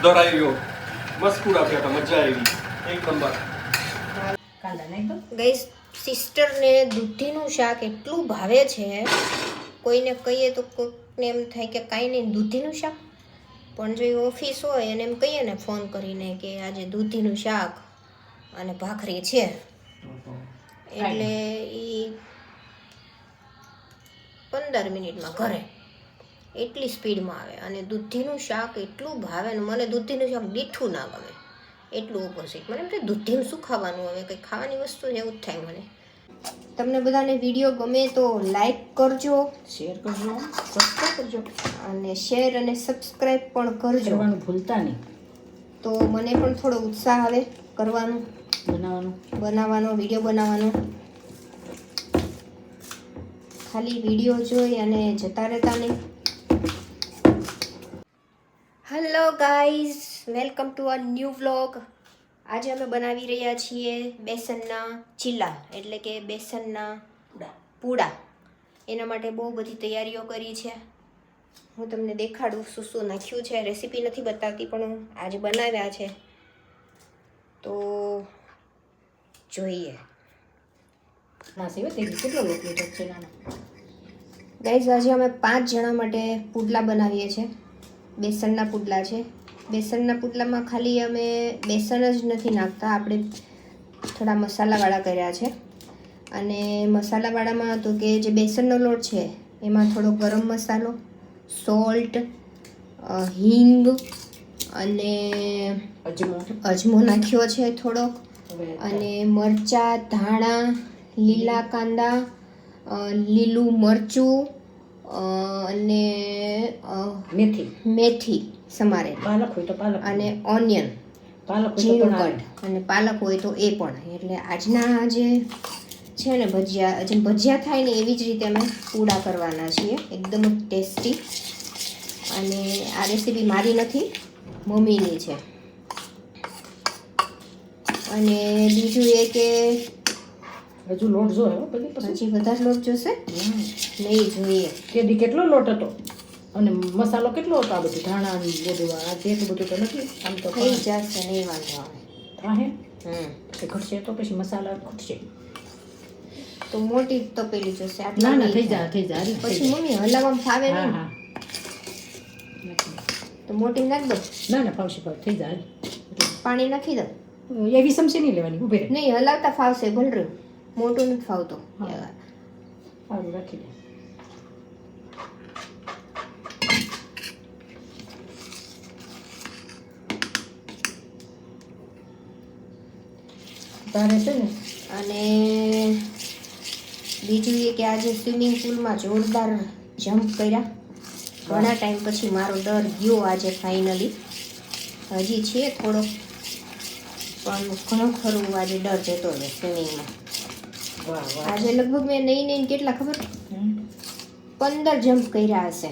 ધરાવ્યો મસ્ત પૂરા થયા મજા આવી એક નંબર ગાઈસ સિસ્ટરને દૂધીનું શાક એટલું ભાવે છે કોઈને કહીએ તો કોઈને એમ થાય કે કાંઈ નહીં દૂધીનું શાક પણ જો ઓફિસ હોય અને એમ કહીએ ને ફોન કરીને કે આજે દૂધીનું શાક અને ભાખરી છે એટલે એ 15 મિનિટમાં ઘરે એટલી સ્પીડમાં આવે અને દૂધીનું શાક એટલું ભાવે ને મને દૂધીનું શાક દીઠું ના ગમે એટલું ઓપોઝિટ મને એમ થાય દૂધીનું શું ખાવાનું હવે કંઈ ખાવાની વસ્તુ એવું જ થાય મને તમને બધાને વિડીયો ગમે તો લાઈક કરજો શેર કરજો સબસ્ક્રાઇબ કરજો અને શેર અને સબસ્ક્રાઇબ પણ કરજો ભૂલતા નહીં તો મને પણ થોડો ઉત્સાહ આવે કરવાનું બનાવવાનો વિડીયો બનાવવાનો ખાલી વિડીયો જોઈ અને જતા રહેતા નહીં hello guys welcome to a new vlog આજે અમે બનાવી રહ્યા છીએ બેસનના ચીલા એટલે કે બેસનના પૂડા એના માટે બહુ બધી તૈયારીઓ કરી છે હું તમને દેખાડું શું શું નાખ્યું છે રેસીપી નથી બતાવતી પણ હું આજે બનાવ્યા છે તો જોઈએ કેટલો લોટ લીધો છે ગાઈઝ આજે અમે 5 જણા માટે પુડલા બનાવીએ છીએ બેસનના પુડલા છે બેસનના પુડલામાં ખાલી અમે બેસન જ નથી નાખતા આપણે થોડા મસાલાવાળા કર્યા છે અને મસાલાવાળામાં તો કે જે બેસનનો લોટ છે એમાં થોડો ગરમ મસાલો સોલ્ટ હિંગ અને અજમો નાખ્યો છે થોડોક અને મરચાં ધાણા લીલા કાંદા લીલું મરચું અને મેથી સમારે પાલક હોય તો પાલક અને ઓનિયન ઝીણું કટ અને પાલક હોય તો એ પણ એટલે આજના જે છે ને ભજીયા જેમ ભજીયા થાય ને એવી જ રીતે અમે પૂડા કરવાના છીએ એકદમ ટેસ્ટી અને આ રેસીપી મારી નથી મમ્મીની છે અને બીજું એ કે હજુ લોટ જો હજી વધારે લોટ જોશે નહીં જોઈએ કેદી કેટલો લોટ હતો અને મસાલો કેટલો હતો આ બધું ધાણા બધું આ જેટલું બધું તો નથી આમ તો થઈ જશે નહીં વાંધો આવે ઘટશે તો પછી મસાલા ઘટશે તો મોટી તપેલી જોશે ના ના થઈ જાય પછી મમ્મી હલાવવામાં ફાવે નહીં તો મોટી નાખ દો ના ના ફાવશે થઈ જાય પાણી નાખી દો એવી સમસી નહીં લેવાની ઉભી રહે નહીં હલાવતા ફાવશે ભલ રહ્યું મોટું નથી ફાવતો સારું રાખી દે તારે છે ને અને બીજું એ કે આજે સ્વિમિંગ પુલમાં જોરદાર જમ્પ કર્યા ઘણા ટાઈમ પછી મારો ડર ગયો આજે ફાઇનલી હજી છે થોડો પણ ઘણું ખરું આજે ડર જતો રહે સ્વિમિંગમાં આજે લગભગ મેં નહીં કેટલા ખબર 15 જમ્પ કર્યા હશે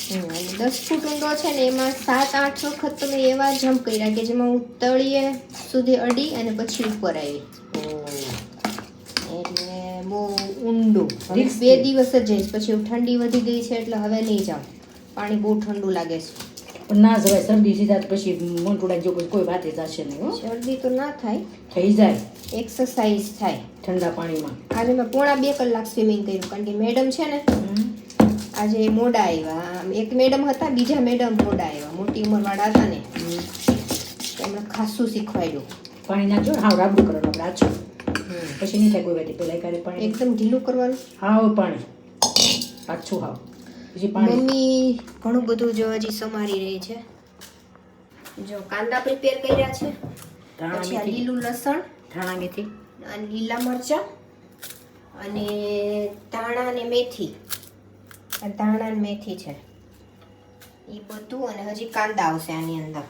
10 ફૂટ ઊંડો છે ને એમાં 7-8 વખત તો મેં એવા જમ્પ કર્યા કે જેમાં હું તળિયે સુધી અડી અને પછી ઉપર આવી એટલે બહુ ઊંડું હવે 2 દિવસ જ જઈશ પછી ઠંડી વધી ગઈ છે એટલે હવે નહીં જાઉં પાણી બહુ ઠંડુ લાગે છે ના જવાય શરદી સીધા પછી મોટુડા જો કોઈ વાત જશે નહીં શરદી તો ના થાય થઈ જાય એક્સરસાઇઝ થાય ઠંડા પાણીમાં આજે મેં 1.5 કલાક સ્વિમિંગ કર્યું કારણ કે મેડમ છે ને આજે મોડા આવ્યા એક મેડમ હતા બીજા મેડમ મોડા આવ્યા મોટી ઉંમરવાળા હતા ને એમણે ખાસું શીખવાડ્યું પાણી નાખજો હાવ રાબડું કરવાનું આપણે આછું પછી નહીં થાય કોઈ વાત પેલા એકારે પાણી એકદમ ઢીલું કરવાનું હાવ પાણી આછું હાવ પછી પાણી મમ્મી ઘણું બધું જો હજી સમારી રહી છે જો કાંદા પ્રિપેર કર્યા છે પછી આ લીલું લસણ ધાણા મેથી અને લીલા મરચાં અને ધાણા અને મેથી ધાણા અને મેથી છે એ બધું અને હજી કાંદા આવશે આની અંદર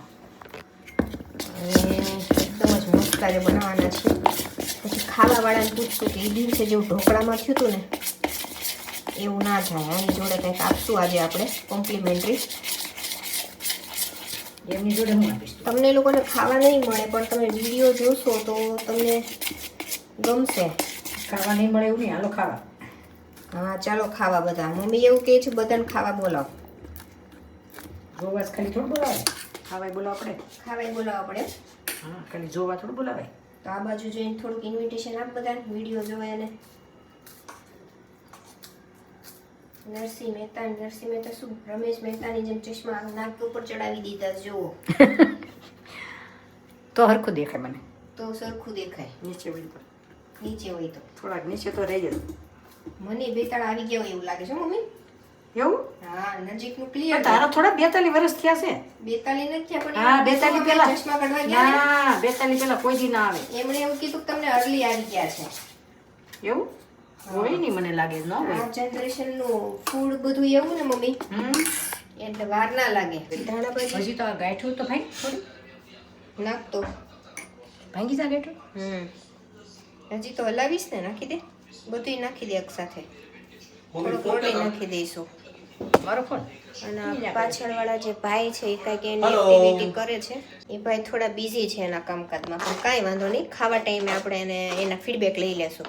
અને એકદમ જ મસ્ત બનાવવાના છે પછી ખાવાવાળાને પૂછતું કે એ દિવસે જેવું ઢોકળામાં થયું હતું ને એવું ના થાય આની જોડે કંઈક આપશું આજે આપણે કોમ્પ્લિમેન્ટરી એમની જોડે હું આપીશ તમને લોકોને ખાવા નહીં મળે પણ તમે વિડીયો જોશો તો તમને ગમશે ખાવા નહીં મળે એવું નહીં હાલો ખાવા હા ચાલો ખાવા બધા મમ્મી એવું કહે છે બધાને ખાવા બોલાવો જોવા જ ખાલી થોડું બોલાવે, ખાવાય બોલાવવા પડે. ખાવાય બોલાવવા પડે. હા, ખાલી જોવા થોડું બોલાવે. તો આ બાજુ જોઈને થોડુંક ઇન્વિટેશન આપ બધાને, વિડીયો જોવે. અને નરસિંહ મહેતા શું રમેશ મહેતાની જેમ ચશ્મા નાક ઉપર ચડાવી દીધા છે, જુઓ તો હરખું દેખાય મને. તો સરખું દેખાય. નીચે હોય તો નીચે હોય તો થોડાક નીચે તો રહી જાય. મને બેતાળ આવી ગયા હોય એવું લાગે છે મમ્મી. એવું? હા, નજીકનું ક્લિયર. તારા થોડા 42 વર્ષ થયા છે. 42 નથી થયા, પણ હા, 42 પહેલા ચશ્મા કાઢવા ગયા ને, ના 42 પહેલા કોઈ દી ના આવે. એમણે એવું કીધું કે તમને અર્લી આવી ગયા છે. એવું હોય નહીં, મને લાગે ન હોય. આ જનરેશન નું ફૂડ બધું એવું ને મમ્મી, એટલે વાર ના લાગે. ધાણા ભાજી હજી તો આ ગાંઠું તો ભાઈ થોડી નાખતો ભાંગી જા ગાંઠું. હજી તો હલાવીશ ને, નાખી દે, બધું નાખી દે એક સાથે. થોડુંક રોટી નાખી દઈશું. મારો ફોન. અને પાછળ વાળા જે ભાઈ છે એ કઈક એની એક્ટિવિટી કરે છે. એ ભાઈ થોડા બિઝી છે એના કામકાજમાં, પણ કાંઈ વાંધો નહીં, ખાવા ટાઈમે આપણે એને એના ફીડબેક લઈ લેશું.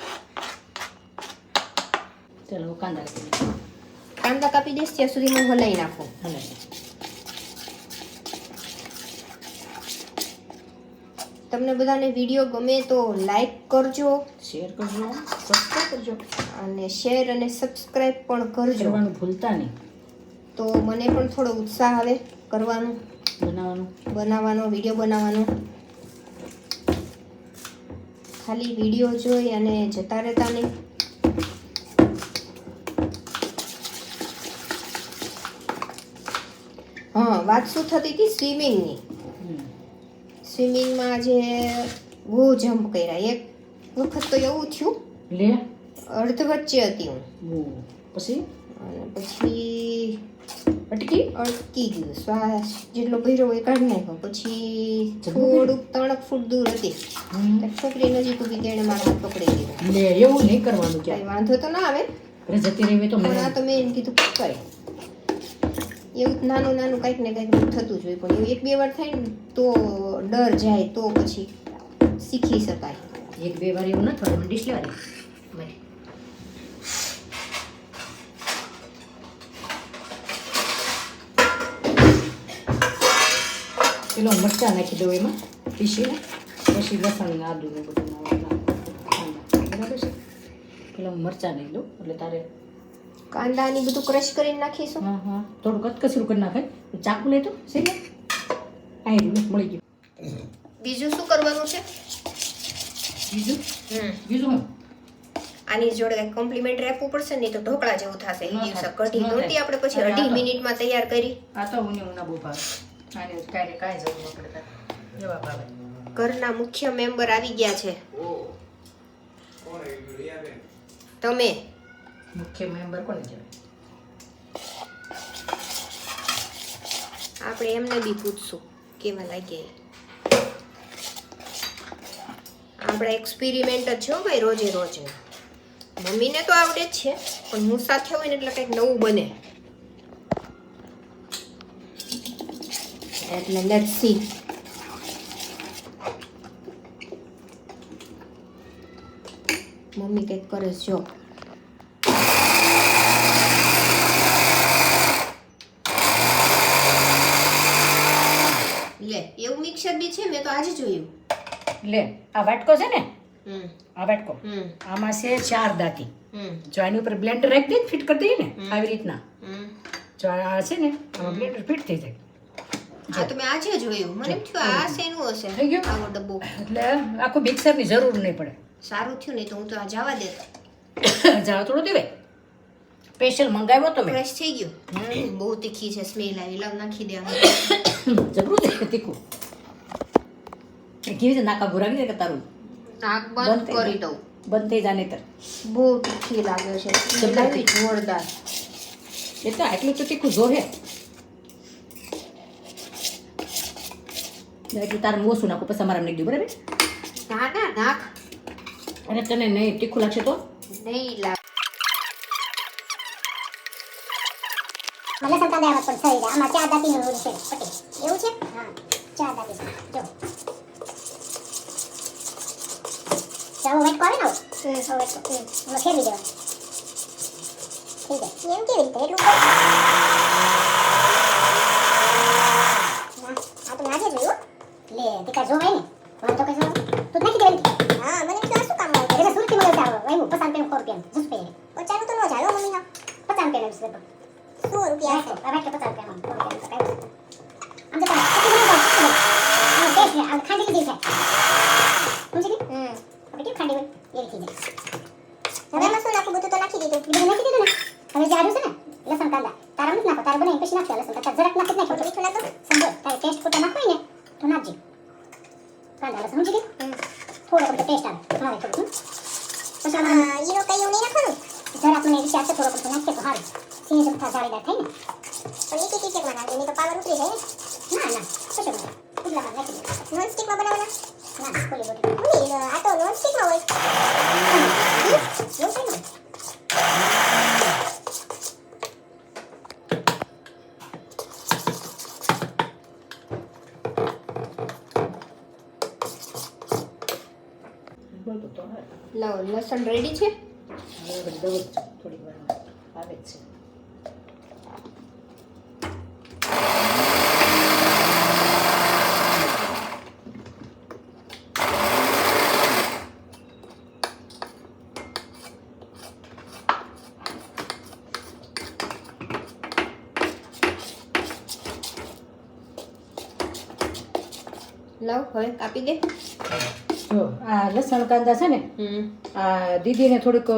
ચાલો કાંદા કાપી કાંદા કાપી દઈશ ત્યાં સુધી હું હલાવી નાખું. તમને બધાને વિડીયો ગમે તો લાઈક કરજો, શેર કરજો, સબસ્ક્રાઇબ કરજો, અને શેર અને સબસ્ક્રાઇબ પણ કરજો. કરવાનું ભૂલતા નહીં, તો મને પણ થોડો ઉત્સાહ આવે કરવાનું, બનાવવાનો, વિડીયો બનાવવાનો. ખાલી વિડીયો જોઈ અને જતા રહેતા નહીં. હા, વાત શું થતી હતી સ્વિમિંગની. સ્વિમિંગમાં આજે બહુ જમ્પ કર્યા. એક વખત તો એવું થયું, લે અર્ધ વચ્ચે હતી હું, પછી અને પછી અટકી ગયું. શ્વાસ જેટલો ભર્યો હોય કાઢી નાખ્યો. પછી થોડુંક 3 ફૂટ દૂર હતી, છોકરી નજીક ઉભી તેને મારા હાથ પકડી લીધો. લે એવું નહીં કરવાનું, કઈ વાંધો તો ના આવે, જતી રહેવી તો પણ આ તો મેં એમ કીધું કઈ એવું નાનું નાનું કંઈક ને કંઈક થતું જ હોય. પણ એવું 1-2 વાર થાય ને તો ડર જાય, તો પછી શીખી શકાય. 1-2 વાર એવું ન થાય. મને ડીશ લેવાની પેલો મરચાં નાખી દઉં એમાં પીસીને, પછી લસણ આદુ ને બધું બરાબર છે. પેલા મરચાં નાખી દઉં એટલે તારે કાંદા ની બધું ક્રશ કરીને નાખીશું. હા, થોડું કચકચરું કરી નાખાય. ચાકુ લેતો સહી આવી મળી ગયું. બીજું શું કરવાનું છે? બીજું હું આની જોડે કંઈક કોમ્પ્લિમેન્ટરી આપવું પડશે, નહીં તો ઢોકળા જેવું થશે. એ દિવસે કઢી નહોતી આપણે પછી 2.5 મિનિટમાં તૈયાર કરી. આ તો ઉના બહુ ભાવે. આને કાંઈ જરૂર ન પડે, એવા ભાવે. ઘરના મુખ્ય મેમ્બર આવી ગયા છે. તમે મુખ્ય મેમ્બર કોને કહેવાય? આપણે એમને બી પૂછશું કેવા લાગ્યા. આપણે એક્સપેરિમેન્ટ જ છે ભાઈ, રોજે રોજ. મમ્મીને તો આવડે જ છે, પણ હું સાથે હોય ને એટલે કંઈક નવું બને. એટલે લેટ્સ સી. મમ્મી કંઈક કરે છે જો. લે એવું મિક્સર બી છે, મેં તો આજે જોયું. લે આ વાટકો છે ને, આ વાટકો, આમાં છે 4 દાંતી. જો આની ઉપર બ્લેન્ડર રાખી દઈએ, ફિટ કરી દઈએ ને આવી રીતના, જો આ છે ને આમાં બ્લેન્ડર ફિટ થઈ જાય. આ તો મેં આજે જોયું, મને એમ થયું આ શેનું હશે થઈ ગયું આવો ડબ્બો. એટલે આખું મિક્સરની જરૂર નહીં પડે. સારું થયું, નહીં તો હું તો આ જવા દેત. જાવ થોડું દેવાય. સ્પેશિયલ મંગાવ્યો તો મેં. ફ્રેશ થઈ ગયું. બહુ તીખી છે, સ્મેલ આવી. લાવ નાખી દેવાનું. જબરું છે તીખું. કેવી રીતે નાકા ભૂરાવી દે કે તારું નાક બંધ કરી દઉં, બંધ થઈ જાય નહીતર. બહુ તીખી લાગે છે, સ્મેલ આવી જોરદાર. એ તો આટલું તો તીખું જોહે. એટલે તારે ઓછું નાખું, પછી અમારે નાખી દઉં, બરાબર? ના ના નાખ. અને તને નહીં તીખું લાગશે તો નહીં લાગે. લસણ કાંદા એમાં પણ થઈ જાય. આમાં 4 દાંતીનું ઓલું છે પટ્ટી. એવું છે? હા 4 દાંતી છે. જો ચાલો વેટ કરે ને આવું. વેટ કરો. એમાં ફેરવી દેવાનું. થઈ જાય. એમ કેવી રીતે? એટલું રૂપિયા હશે આ વાટકો 50 રૂપિયામાં આમ તો ટેસ્ટ છે આ ખાંડી દીધી છે સમજી ગઈ હવે કેમ ખાંડી હોય એવી થઈ જાય હવે એમાં શું નાખું બધું તો નાખી દીધું બધું નાખી દીધું ને હવે જાડું છે ને લસણ કાંદા તારા નથી નાખો તારા બનાવીને પછી નાખતા લસણ કાંદા જરાક નાખી નાખો મીઠું નાખો સમજો તારે ટેસ્ટ પૂરતા નાખો ને તો નાખજે કાંદા લસણ સમજી ગઈ થોડો બધો ટેસ્ટ આવે ભાવે થોડું પછી આમાં ઈનો કઈ એવું નહીં નાખવાનું જરાક મને વિચાર છે થોડો બધો નાખીએ તો સારું સિંહ જમતા જાળીદાર થાય ને પણ એક એક માં નાખે નહીં તો પાવર ઉતરી જાય ને ના કશું નહીં ઉજલામાં નાખી દે નોન સ્ટિકમાં બનાવવાના ના ખોલી બોટી આ તો નોન સ્ટિકમાં હોય એવું છે ને લાવો લસણ રેડી છે. હવે દઉં થોડી વાર આવે જ છે. લાવ હવે કાપી દે. જો આ લસણ કાંદા છે ને આ દીદીને થોડુંક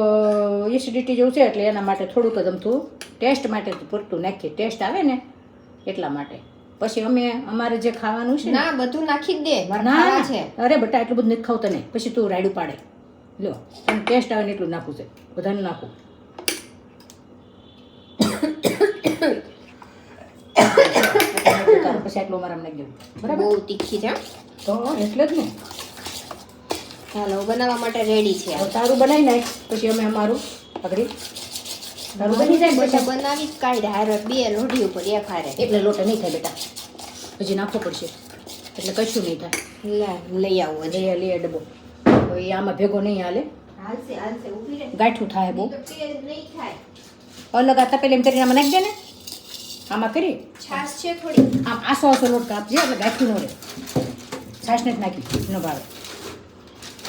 એસિડિટી જેવું છે એટલે એના માટે થોડુંક જ અમથું ટેસ્ટ માટે પૂરતું નાખીએ ટેસ્ટ આવે ને એટલા માટે. પછી અમે અમારે જે ખાવાનું છે ના બધું નાખી જ દે મારે ના ખાવા છે. અરે બટા એટલું બધું નથી ખાવું તને પછી તું રાયડું પાડે લો તને ટેસ્ટ આવે ને એટલું નાખવું છે બધાને નાખવું. પછી આટલું અમારે નાખી દેવું બરાબર. બહુ તીખી છે તો એટલે જ ને ચાલો બનાવવા માટે રેડી છે. હવે તારું બનાવી નાખ પછી અમે અમારું આગળ તારું બની જાય બધા પછી બનાવી જ કાઢ્યા હારે બે લોઢી ઉપર એક હારે એટલે લોટ નહીં થાય બેટા હજી નાખવો પડશે એટલે કશું નહીં થાય. લઈ આવું હજી. લઈએ ડબ્બો એ આમાં ભેગો નહીં હાલે હાલશે હાલશે ઊભી રહે. ગાંઠું થાય બહુ તો તેલ નહીં થાય. અલગ આ તપેલી એમ કરીને આમાં નાખી દે ને આમાં કરી છાશ છે થોડી. આમ આસો આસો લોટ કાપજે એટલે ગાંઠું ન રહે. છાશ નથી નાખી ન ભાવે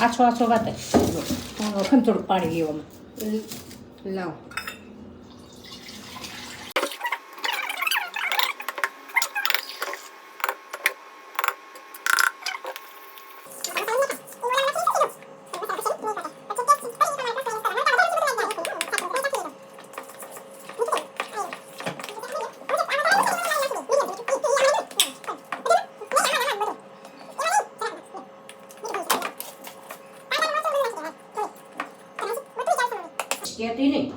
આછો આછો વાત ખમ થોડુંક પાણી લેવામાં લાવ કહેતી નહીં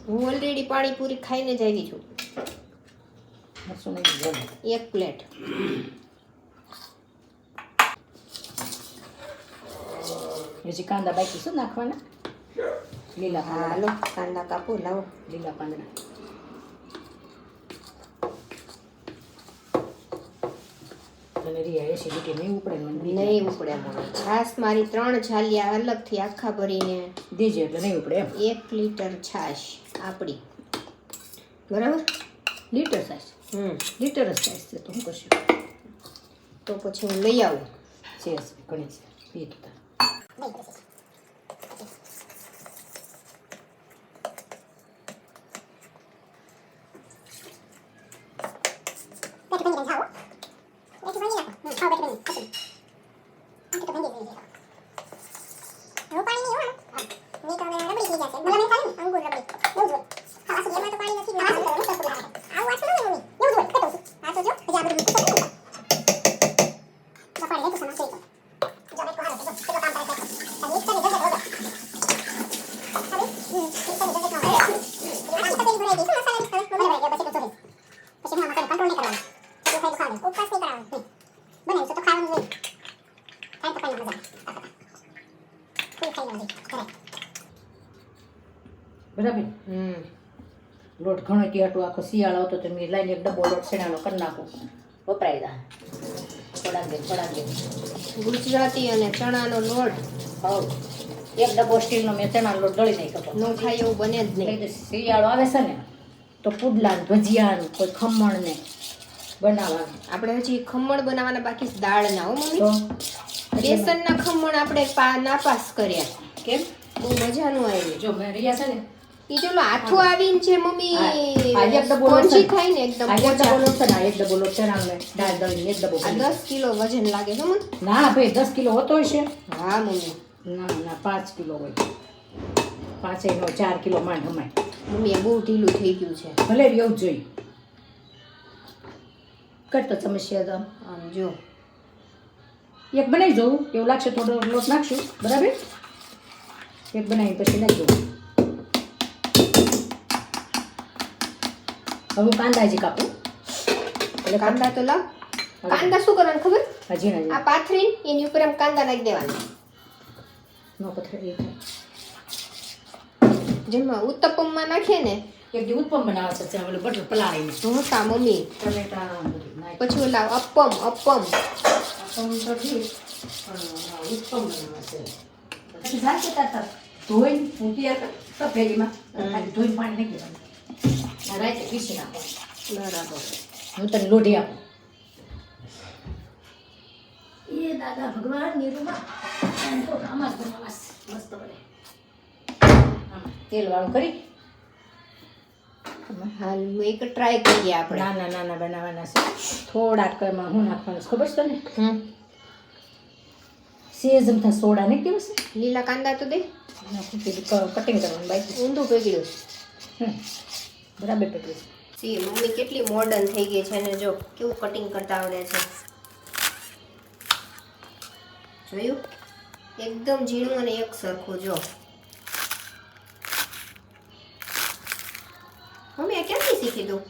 હું ઓલરેડી પાણીપુરી ખાઈને જ આવી છું. મરસું નહીં બોલે. એક પ્લેટ. હજી કાંદા બાકી શું નાખવાના લીલા પાંદડા હાલો કાંદા કાપો લાવો. લીલા પાંદડા અને રિયા એસિડિટી નહીં ઉપડે ને મને નહીં ઉપડે મને. છાશ મારી 3 છાલિયા અલગથી આખા ભરીને દેજે એટલે નહીં ઉપડે એમ 1 લીટર છાશ આપણી બરાબર. લીટર સાઈઝ લીટર જ સાઈઝ છે તો શું કરશું તો પછી હું લઈ આવું. છે ઘણી છે પી તું બરાબર. લોટ ઘણો ટીયાટો આખો શિયાળો આવતો તો મેં લાઈને એક ડબ્બો લોટ શેણાનો કરી નાખો વપરાય જાય થોડાક દે ગુજરાતી અને ચણાનો લોટ હવ એક ડબ્બો સ્ટીલનો મેં ચણાનો લોટ દળી નાખ્યો ન ખાય એવું બને જ નહીં. એટલે શિયાળો આવે છે ને તો પુડલા ને ભજીયા ને કોઈ ખમણ ને બનાવવાનું. આપણે હજી ખમણ બનાવવાના બાકી છે દાળના. હો મમ્મી તો બેસનના ખમણ આપણે નાપાસ કર્યા. કેમ બહુ મજા ન આવી. જો મેં રહ્યા છે ને ઈ જો આથું આવીને છે મમ્મી આ એક ડબ્બો લોટ સ્પોન્જી છે. થાય ને એકદમ આ એક પોચા. ડબ્બો લોટ છે ને, આ એક ડબ્બો લોટ ચણાનો દાળ દળીને એક ડબ્બો આ ભરી. 10 કિલો વજન લાગે છે મને. ના ભાઈ 10 કિલો હોતો હશે. હા મમ્મી. ના 5 કિલો હોય. 5 નો 4 કિલો માંડ હમાય. મમ્મી એ બહુ ઢીલું થઈ ગયું છે. ભલે એવું જ જોઈએ. કરતો સમસ્યા તો આમ જો એક બનાવી જોઉં એવું લાગશે થોડો લોટ નાખશું બરાબર. એક બનાવી પછી નાખી દઉં. હવે હું કાંદા હજી કાપું. એટલે કાંદા તો લાવ. કાંદા શું કરવાનું ખબર? હજી ના આ પાથરીને એની ઉપર આમ કાંદા નાખી દેવાના. નો પથરી જેમાં ઉત્તપમમાં નાખીએ ને એક દી ઉત્પમ બનાવે છે ઓલું બટર પલાળીને ઢોસા મમ્મી, ટમેટા બધું નાખી પછી ઓલા અપમ આપમ તો ઠીક પણ ઉત્પમ બનાવે છે. પછી જાતે તાતા ધોઈને મૂકી તો ફેરીમાં ખાલી ધોઈને પાણી નાખી દેવાનું. આ રાતે પીસી નાખો. બરાબર. હું તને લોઢી આપું. એ દાદા ભગવાન નીરુમાં તો આમાં જ બનાવાસ મસ્ત બને. તેલ વાળું કરી હાલ એક ટ્રાય કરીએ આપણે. નાના નાના બનાવવાના છે. થોડાક એમાં હું નાખવાનું છે ખબર છે તને? સેજ અમથા સોડા નહીં કેવું છે લીલા કાંદા તો દે. કટિંગ કરવાનું બાકી ઊંધું પકડ્યું. બરાબર પકડ્યું. સી મમ્મી કેટલી મોડર્ન થઈ ગઈ છે ને જો કેવું કટિંગ કરતા આવડે છે. જોયું? એકદમ ઝીણું અને એક સરખું જો. મમ્મી આ ક્યાંથી શીખી તું?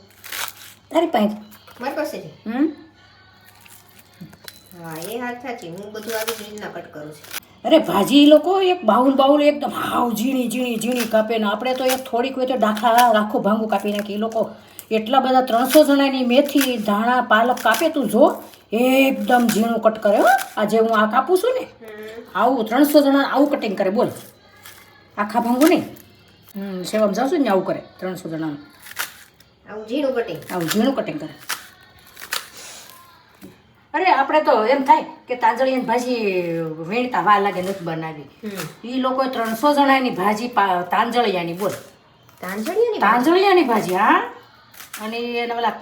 તારી પાસે મારી પાસેથી? હા એ હાથ સાચી. હું બધું આવી જ રીતના કટ કરું છું. અરે ભાજી ઈ લોકો એક બાઉલ એકદમ હાવ ઝીણી ઝીણી ઝીણી કાપે ને આપણે તો એક થોડીક હોય તો ડાખા આખું ભાંગું કાપી નાખીએ. એ લોકો એટલા બધા 300 જણાની મેથી ધાણા પાલક કાપે તું જો એકદમ ઝીણું કટ કરે. હો આજે હું આ કાપું છું ને આવું 300 જણા આવું કટિંગ કરે બોલ. આખા ભાંગું નહીં. સેવામાં જાઉં છું ને આવું કરે 300 જણાનું આવું ઝીણું કટિંગ. આવું ઝીણું કટિંગ કરે. અરે આપણે તો એમ થાય કે તાંજળિયાની ભાજી વેણતા વાર લાગે નથી બનાવી. એ લોકો 300 જણાની ભાજી તાંજળિયાની બોલ. તાંજળિયાની ભાજી હા. અને એના ઓલા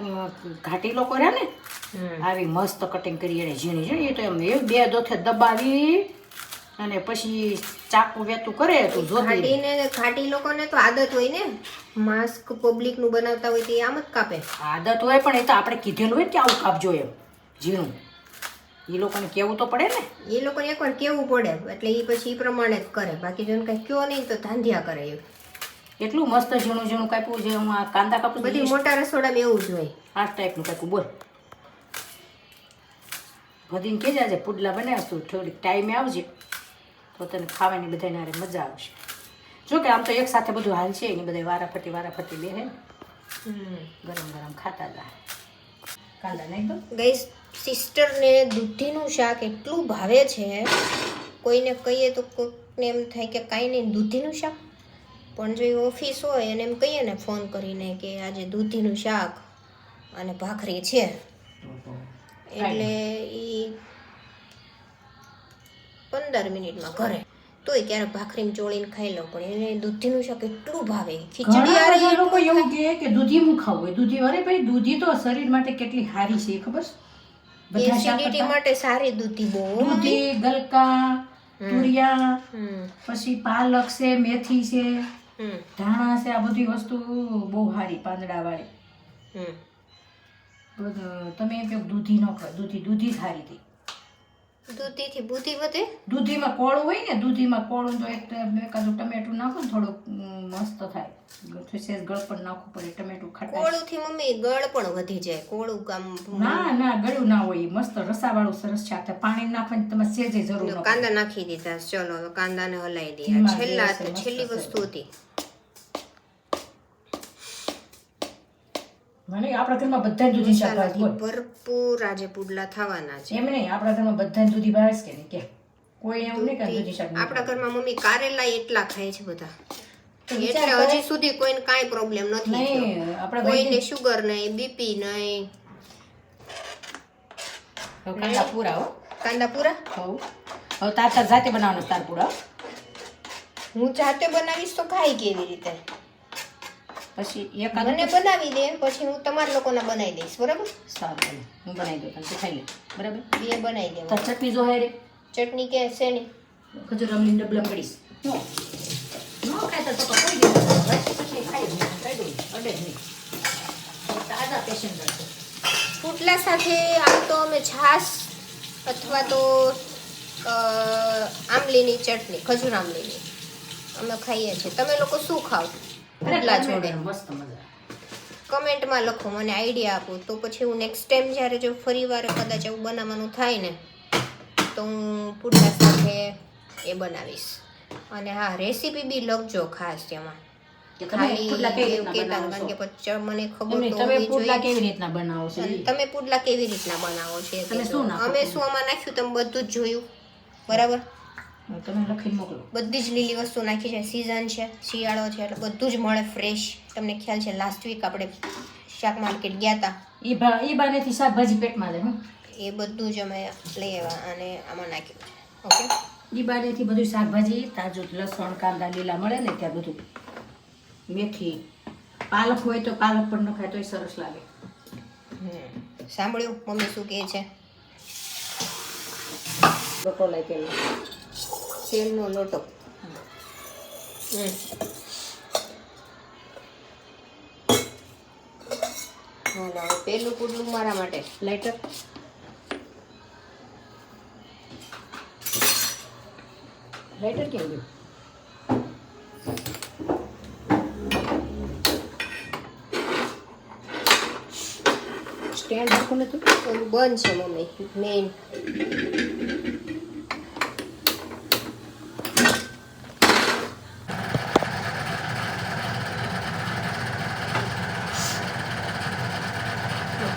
ઘાટી લોકો રહ્યા ને આવી મસ્ત કટિંગ કરી એને ઝીણી ઝીણી. એ તો એમ એક બે દોથે દબાવી અને પછી ચાકુ વેતું કરે તું જોતી. ઘાટી લોકોને તો આદત હોય ને માસ્ક પબ્લિક નું બનાવતા હોય તે આમ જ કાપે. આદત હોય પણ એ તો આપણે કીધેલું હોય ને કે આવું કાપજો એમ ઝીણું. એ લોકોને કેવું તો પડે ને. એ લોકોને એકવાર કેવું પડે એટલે એ પછી એ પ્રમાણે જ કરે. બાકી જો કઈ કયો નહીં તો ધાંધિયા કરે. એટલું મસ્ત ઝીણું ઝીણું કાપ્યું છે. હું આ કાંદા કાપું બધી મોટા રસોડામાં એવું જ હોય. આ ટાઈપનું કાપ્યું બોલ. વધીને કે જાજે પુડલા બનાવશું થોડીક ટાઈમે આવજે તો તને ખાવાની બધાને હારે મજા આવશે. જો કે આમ તો એક સાથે બધું હાલ છે એની બધા વારાફરતી બેહે ને ગરમ ગરમ ખાતા જાય. કાંદા નહીં તો ગઈ સિસ્ટરને દૂધીનું શાક એટલું ભાવે છે. કોઈને કહીએ તો કોઈને એમ થાય કે કાંઈ નહીં દૂધીનું શાક. પણ જો એ ઓફિસ હોય અને એમ કહીએ ને ફોન કરીને કે આજે દૂધીનું શાક અને ભાખરી છે એટલે એ 15 મિનિટમાં ઘરે તોય ક્યારેક ભાખરીમાં ચોળીને ખાઈ લો. પણ એને દૂધીનું શાક એટલું ભાવે. ખીચડી આરે ઘણા લોકો એવું કહે કે દૂધી હું ખાવું હોય. દૂધી અરે ભાઈ દૂધી તો શરીર માટે કેટલી સારી છે ખબર છે? બધા શાક એસિડિટી કરતા માટે સારી દૂધી બહુ. દૂધી ગલકા તુરિયા પછી પાલક છે મેથી છે ધાણા છે. આ બધી વસ્તુ બહુ સારી પાંદડા વાળી. તમે એમ કહો દૂધી ન ખાવ. દૂધી સારી હતી. દૂધીથી બુદ્ધિ વધે. દૂધીમાં કોળું હોય ને દૂધીમાં કોળું તો એકાદું ટમેટું નાખો ને થોડુંક મસ્ત થાય. સેજ ગળ પણ નાખવું પડે ટમેટું ખાટા. કોળુંથી મમ્મી ગળ પણ વધી જાય. કોળું કામ ના ગળ્યું ના હોય. મસ્ત રસાવાળું સરસ શાક થાય. પાણી નાખવાની તમારે સેજે જરૂર ન કાંદા નાખી દીધા. ચલો હવે કાંદાને હલાવી દઈએ. છેલ્લી વસ્તુ હતી. મને આપણા ઘરમાં બધા દૂધી શાક ભાવે બોલ. ભરપૂર આજે પુડલા થવાના છે. એમ નહીં આપણા ઘરમાં બધા દૂધી ભાવે કે નહીં કે કોઈ એવું નહીં કે દૂધી શાક આપણા ઘરમાં મમ્મી કારેલા એટલા ખાય છે બધા. એટલે હજી સુધી કોઈને કાંઈ પ્રોબ્લેમ નથી. નહીં આપણે કોઈને શુગર નહીં બીપી નહીં. કાંદા પૂરા હો. કાંદા પૂરા હવે તાર જાતે બનાવવાનો તાર પૂરા. હું જાતે બનાવીશ તો ખાઈ કેવી રીતે? પછી એકાદ મને બનાવી દે, પછી હું તમારા લોકોને બનાવી દઈશ, બરાબર? સારું ચાલો. હું બનાવી દઉં તને તું ખાઈ લે બરાબર. બે બનાવી દે. તાર ચટણી જો હે રે ચટણી કે શેની? ખજૂર આમલી ડબલા પડીશ નો ખાય તો કોઈ દે પછી ખાઈ દઉં ખાઈ દઉં અડે જ નહીં તાજા પેશન્ટ છે. પુડલા સાથે આમ તો અમે છાશ અથવા તો આમલીની ચટણી, ખજૂર આમલીની અમે ખાઈએ છીએ. તમે લોકો શું ખાવ પુડલા જોડે? મસ્ત મજા. કમેન્ટમાં લખો, મને આઈડિયા આપો, તો પછી હું નેક્સ્ટ ટાઈમ જ્યારે જો ફરી વાર કદાચ એવું બનાવવાનું થાય ને તો હું પુડલા સાથે એ બનાવીશ. અને હા, રેસીપી બી લખજો ખાસ તેમાં. ખાલી એવું કહેતા કારણ કે પછી મને ખબર તો તમે હોવી પુડલા જોઈએ. કેવી રીતના બનાવો છો અને તમે પુડલા કેવી રીતના બનાવો છો એ તમે કહેજો. શું નાખો? અમે શું આમાં નાખ્યું તમે બધું જ જોયું, બરાબર? તમે લખીને મોકલો. બધી જ લીલી વસ્તુ નાખી છે. સિઝન છે, શિયાળો છે, એટલે બધું જ મળે ફ્રેશ. તમને ખ્યાલ છે લાસ્ટ વીક આપણે શાક માર્કેટ ગયા હતા, ઈ બાનેથી શાકભાજી પેટમાં જાય. એ બધું જ અમે લઈ આવ્યા અને આમાં નાખ્યું છે. ઓકે, ઈ બાનેથી બધું શાકભાજી તાજું લસણ કાંદા લીલા મળે ને ત્યાં બધું મેથી પાલક હોય તો પાલક પણ નખાય તોય સરસ લાગે. સાંભળ્યું મમ્મી શું કહે છે? લોટો લઈ તેલ તેલનો લોટો. હાલો, હવે પહેલું પુડલું મારા માટે. લાઇટર લાઇટર કેમ ગયું? સ્ટેન્ડ રાખું નથી. ઓલું બંધ છે મમ્મી, મેઇન.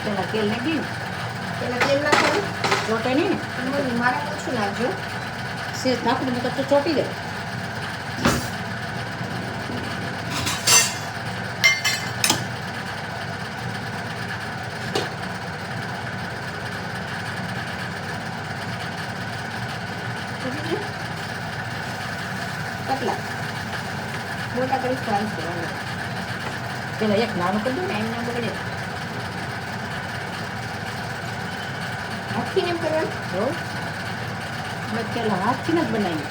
પેલા તેલ નાખી ને પેલા તેલ નાખવાનું ચોટે નહીં ને મમ્મી મારા ઓછું નાખજો. સેજ નાખું ને તો ચોટી જાય. કેટલા મોટા કરી સ્લાઈસ કરવાના. પેલા એક નાનું કરી દઉં ને. ટાઈમ ના બગડે. હાથથી એમ કરવાનું. હો મેં પેલા હાથથી જ બનાવી.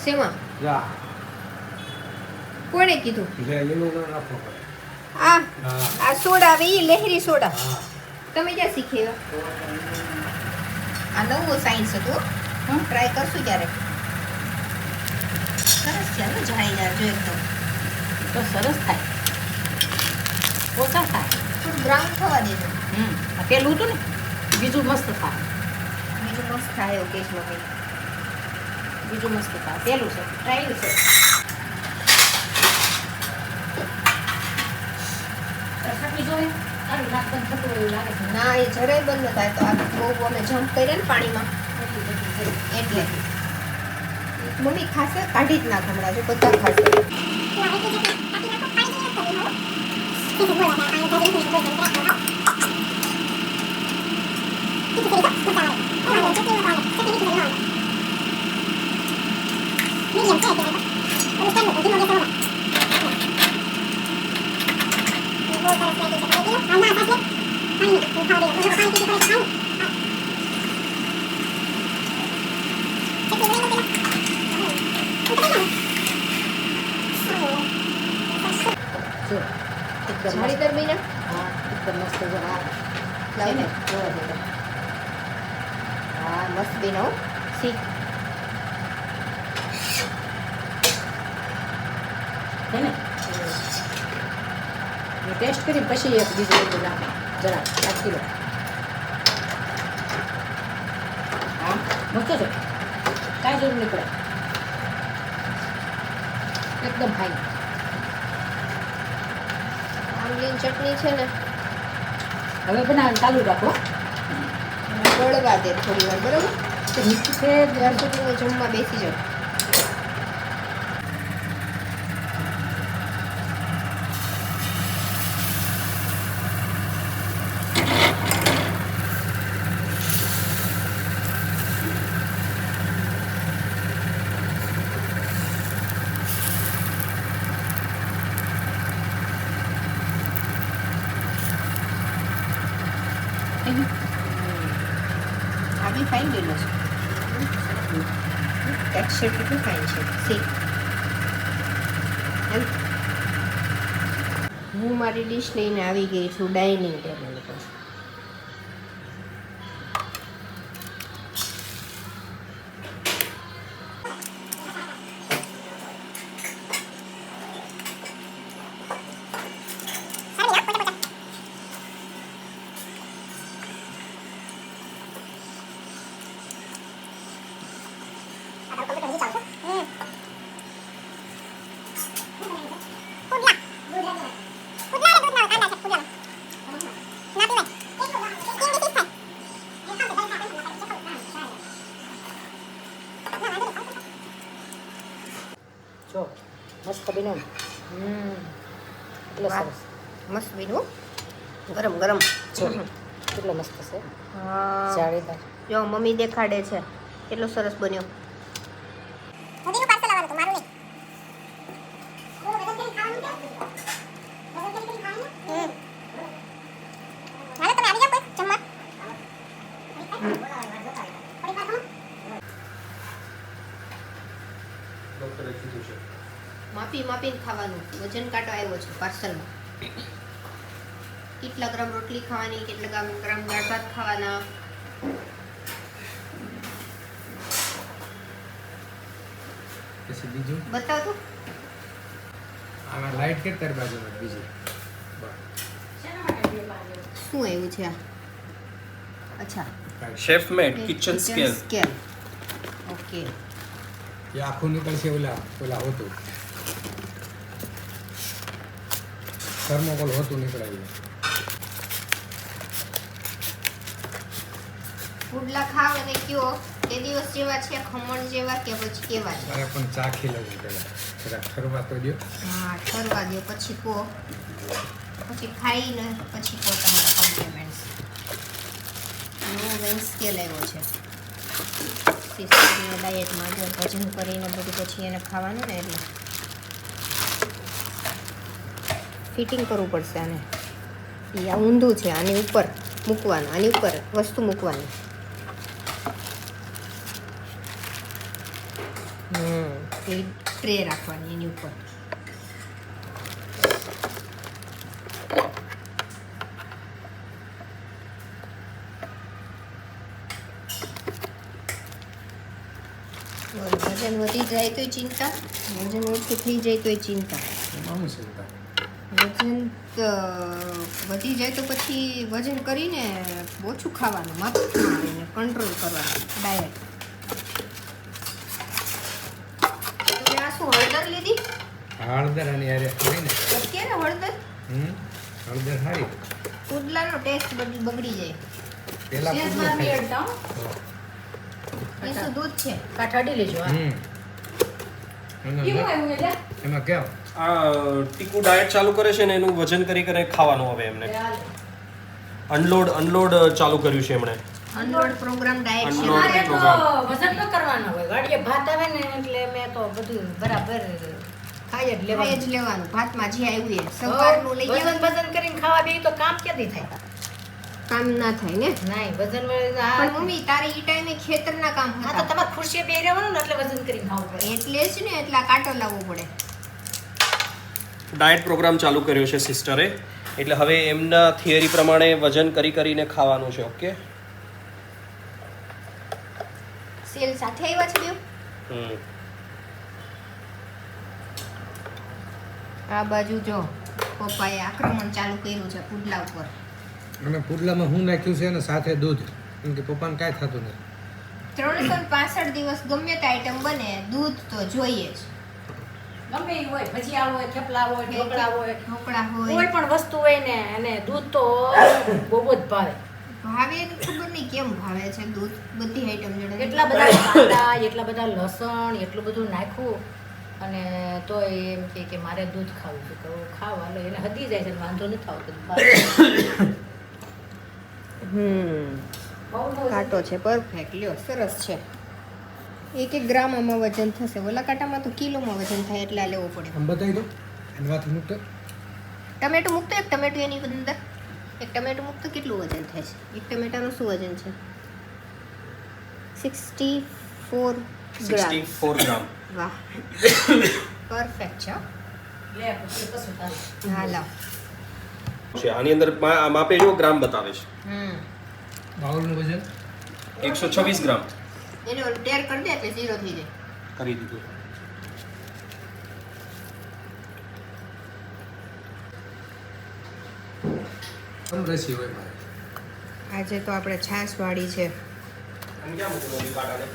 શેમાં? જા કોણે કીધું? લે એનું ના નાખો. આ આ સોડા આવે ઈ લહેરી સોડા. હા, તમે ક્યાં શીખ્યા? આ નવું સાયન્સ હતું. ટ્રાય કરશું ત્યારે. સરસ છે ને, જાણી યાર જો એકદમ તો સરસ થાય. ઓછા થાય. થોડું બ્રાઉન થવા દેજો. આ પેલું હતું ને બીજું મસ્ત થાય. બીજું મસ્ત થાય એવું કેસ મમ્મી. બીજું મસ્ત થાય. પેલું છે ટ્રાયલ છે. ચટણી જોઈએ તારું નાક બંધ થતું એવું લાગે છે. ના, એ જરાય બંધ ન થાય. તો આ બહુ અમે જમ્પ કર્યા ને પાણીમાં એટલે મમ્મી ખાશે કાઢી જ નાખ હમણાં. જો બધા ખાશે. જો એકદમ જાણી મસ્ત. દરમિયાન હા એકદમ મસ્ત જો આ લાવ ને. જોવા દે. હા, મસ્ત બેનો શીખ. છે ને ટેસ્ટ કરી પછી એક બીજું બધું નાખે જરા 5 કિલો. મસ્ત છે, કાંઈ જરૂર નહીં પડે, એકદમ ફાઇન. આમલીની ચટણી છે ને હવે બનાવવાનું ચાલુ રાખો. ગળવા દે થોડી વાર, બરાબર? તો મીઠું છે ત્યાર સુધી હું જમવા બેસી જાઉં. આ બી ફાઇન ગયેલો છે. ટેક્સચર કેટલું ફાઇન છે. સી એમ હું મારી ડીશ લઈને આવી ગઈ છું ડાઇનિંગ ટેબલ પર. જો મસ્ત બન્યું. એટલો વાહ. સરસ. મસ્ત બીનું ગરમ ગરમ. જો કેટલો મસ્ત છે, હા જાળીદાર. જો મમ્મી દેખાડે છે કેટલો સરસ બન્યો. મોદીનું પાર્સલ આવવાનું હતું, મારું નહીં. બોલો, વજન કરીને ખાવાનું કે? વજન કરીને ખાવાનું? હાલો, તમે આવી જાઓ કોઈ જમવા. થોડીક વાર ખમો. ડૉક્ટરે કીધું છે. માપીને ખાવાનું. વજન કાંટો આવ્યો છે પાર્સલમાં. કેટલા ગ્રામ રોટલી ખાવાની, કેટલા ગ્રામ દાળ ભાત ખાવાના. પછી બીજું બતાવ તો. આમાં લાઈટ કે તારી બાજુમાં બીજી શું આવ્યું છે આ? અચ્છા, શેફ મેડ કિચન સ્કેલ. સ્કેલ. ઓકે. એ આખું નીકળશે ઓલા હોતું થર્મોકોલ હોતું નીકળાય. પુડલા ખાવ અને કયો એ દિવસ જેવા છે, ખમણ જેવા કે પછી કેવા છે? મારે પણ ચાખી લેવું પેલા, જરાક ઠરવા તો દો. હા, ઠરવા દો પછી કહો, પછી ખાઈને પછી કહો તમારા કોમ્પ્લિમેન્ટ્સ. નવો વેન સ્કેલ આવ્યો છે સિસ્ટરને ડાયટમાં. જો ભજન કરીને બધું પછી એને ખાવાનું ને એટલે ફિટિંગ કરવું પડશે આને. એ આ ઊંધું છે, આની ઉપર મૂકવાનું, આની ઉપર વસ્તુ મૂકવાની. એ ટ્રે રાખવાની એની ઉપર. વજન વધી જાય તોય ચિંતા, વજન ઓછું થઈ જાય તોય ચિંતા. એમાં શું ચિંતા? વજન વધી જાય તો પછી વજન કરીને ઓછું ખાવાનું, માપમાં આવીને કંટ્રોલ કરવાનું ડાયટ. તમે આ શું હળદર લીધી? હળદર અને યારે ખાઈ ને. અત્યારે હળદર હળદર ખાઈ પુડલાનો ટેસ્ટ બગડી જાય. પેલા પૂરું શેઝવાન ખાઈ. રેડતા હો. એ શું દૂધ છે? કાઠાડી લેજો. હા. એમાં કેવું આવ્યું એટલે? એમાં કેમ આ ટીકુ ડાયટ ચાલુ કરે છે ને એનું વજન કરી ખાવાનું હવે એમને અનલોડ ચાલુ કર્યું છે એમણે. અનલોડ પ્રોગ્રામ ડાયટ છે. Unload. મારે તો વજન ન કરવાનું હોય. વાડીએ ભાત આવે ને એટલે મેં તો બધું બરાબર ખાઈ જ ખાઈ લેવાનું. જ લેવાનું. ભાતમાં જે આવ્યું એ સવારનું લઈ વજન આવવાનું. વજન કરીને ખાવા બેસી તો કામ ક્યાંથી થાય? કામ ના થાય ને. નહીં વજન પણ હા મમ્મી તારે ઈ ટાઈમે ખેતરના કામ તો હતા તમારે ખુરશીએ બેસી રહેવાનું ને એટલે વજન કરીને ખાવું પડે. એટલે જ ને એટલા કાંટો લાવવો પડે. ડાયટ પ્રોગ્રામ ચાલુ કર્યો છે સિસ્ટરે, એટલે હવે એમના થિયરી પ્રમાણે વજન કરીને ખાવાનું છે. ઓકે. સેલ સાથે આવ્યા છે બેવ. આ બાજુ જો પપ્પાએ આક્રમણ ચાલુ કર્યું છે પુડલા ઉપર. અને પુડલામાં હું નાખ્યું છે અને સાથે દૂધ, કેમ કે પપ્પાને કાંઈ થતું નથી. 365 દિવસ ગમે તે આઈટમ બને દૂધ તો જોઈએ જ. ગમે એ હોય, ભજીયા હોય, થેપલા હોય, ઢોકળા હોય, ઢોકળા કોઈ હોય પણ વસ્તુ હોય ને, અને દૂધ તો બહુ જ ભાવે. ભાવે તો ખબર નહીં કેમ ભાવે છે દૂધ બધી આઈટમ જોડે. એટલા બધા કાંદા, એટલા બધા લસણ, એટલું બધું નાખ્યું, અને તો એમ કે મારે દૂધ ખાવું છે. તો ખાવ, હાલો એને હદી જાય છે, વાંધો નથી આવતો. બહુ કાંટો છે પરફેક્ટ, લ્યો સરસ છે. 1 ગ્રામ આમાં વજન થશે. ઓલા કાંટામાં તો કિલોમાં વજન થાય એટલે આ લેવો પડે. આમ બતાવી દો એની વાત મૂકતો ટમેટું મૂકતો, એક ટમેટું એની અંદર, એક ટમેટું મૂકતો કેટલું વજન થાય છે? એક ટમેટાનું શું વજન છે? 64 ગ્રામ. 64 ગ્રામ વાહ પરફેક્ટ છે હો. લે પછી તારું. હા લાવ. છે આની અંદર માપે જો ગ્રામ બતાવે છે. બાઉલનું વજન 126 ગ્રામ એને ઓલું ટેર કરી દે એટલે 0 થઈ જાય. કરી દીધું. આમ રસી હોય મારે. આજે તો આપણે છાશ વાળી છે. આને ક્યાં મૂકું મમ્મી કાંટાને?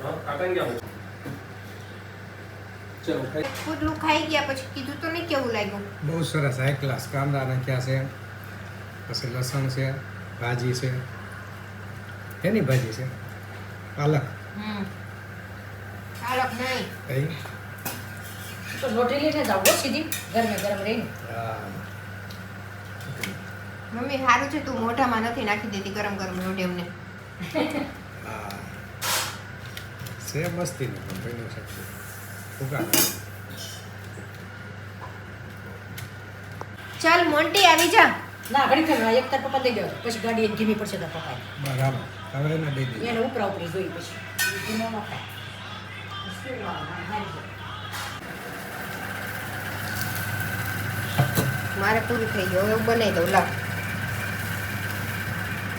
હા, કાંટાને ક્યાં મૂકું? ચલો ખાઈ. પુડલું ખાઈ ગયા પછી કીધું તો નહીં કેવું લાગ્યું. બહુ સરસ હાઈ ક્લાસ કાંદા નાખ્યા છે, પછી લસણ છે, ભાજી છે. એની ભાજી છે પાલક. પાલક નહીં. કઈ તો રોટી લઈને જાવ હો સીધી, ગરમે ગરમ રહીને. હા મમ્મી સારું છે તું મોઢામાં નથી નાખી દેતી ગરમ ગરમ રોટી અમને. હા છે મસ્તી નહીં પણ બની શકતું. ઉગા ચાલ મોન્ટી આવી જા. ના ઘડી ખરી એક તાર પપ્પા દઈ દો, પછી ગાડી એને ધીમી પડશે તાર પપ્પા બરાબર હવે એને દઈ દઈએ. એને ઉપરા ઉપરી જોઈ પછી ધીમો ન ખાય. મારે પૂરું થઈ ગયું હવે હું બનાવી દઉં લાવ.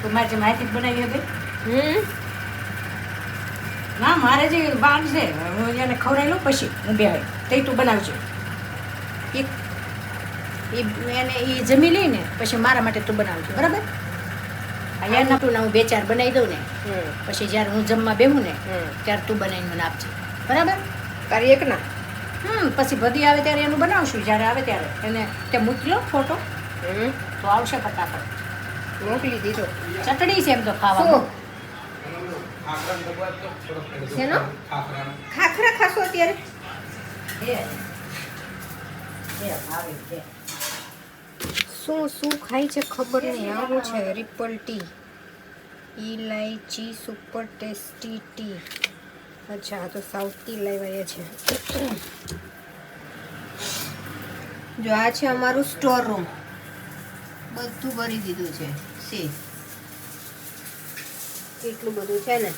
તો મારે જે માહિતી બનાવી હતી હમ ના મારે જે વાગ છે હું એને ખવડાવી લઉં પછી હું બે તે તું બનાવજો. એને એ જમી લઈને પછી મારા માટે તું બનાવજો, બરાબર? અહીંયા તું હું 2-4 બનાવી દઉં ને, પછી જ્યારે હું જમવા બેહું ને ત્યારે તું બનાવીને મને આપજે, બરાબર? તારી એક ના પછી બધી આવે ત્યારે એનું બનાવશું, જ્યારે આવે ત્યારે એને તે મૂકી લો ફોટો તો આવશે ફટાફટ. મોકલી દીધો. ચટણી છે એમ તો ખાવાનું. શેનો? ખાખરા ખાશો અત્યારે? શું ખાય છે ખબર નહીં. આવું છે રિપલ ટી, ઇલાયચી સુપર ટેસ્ટી ટી. અચ્છા તો સાઉથથી લાવ્યા છે. જો આ છે અમારું સ્ટોર રૂમ, બધું ભરી દીધું છે. સી કેટલું બધું છે ને.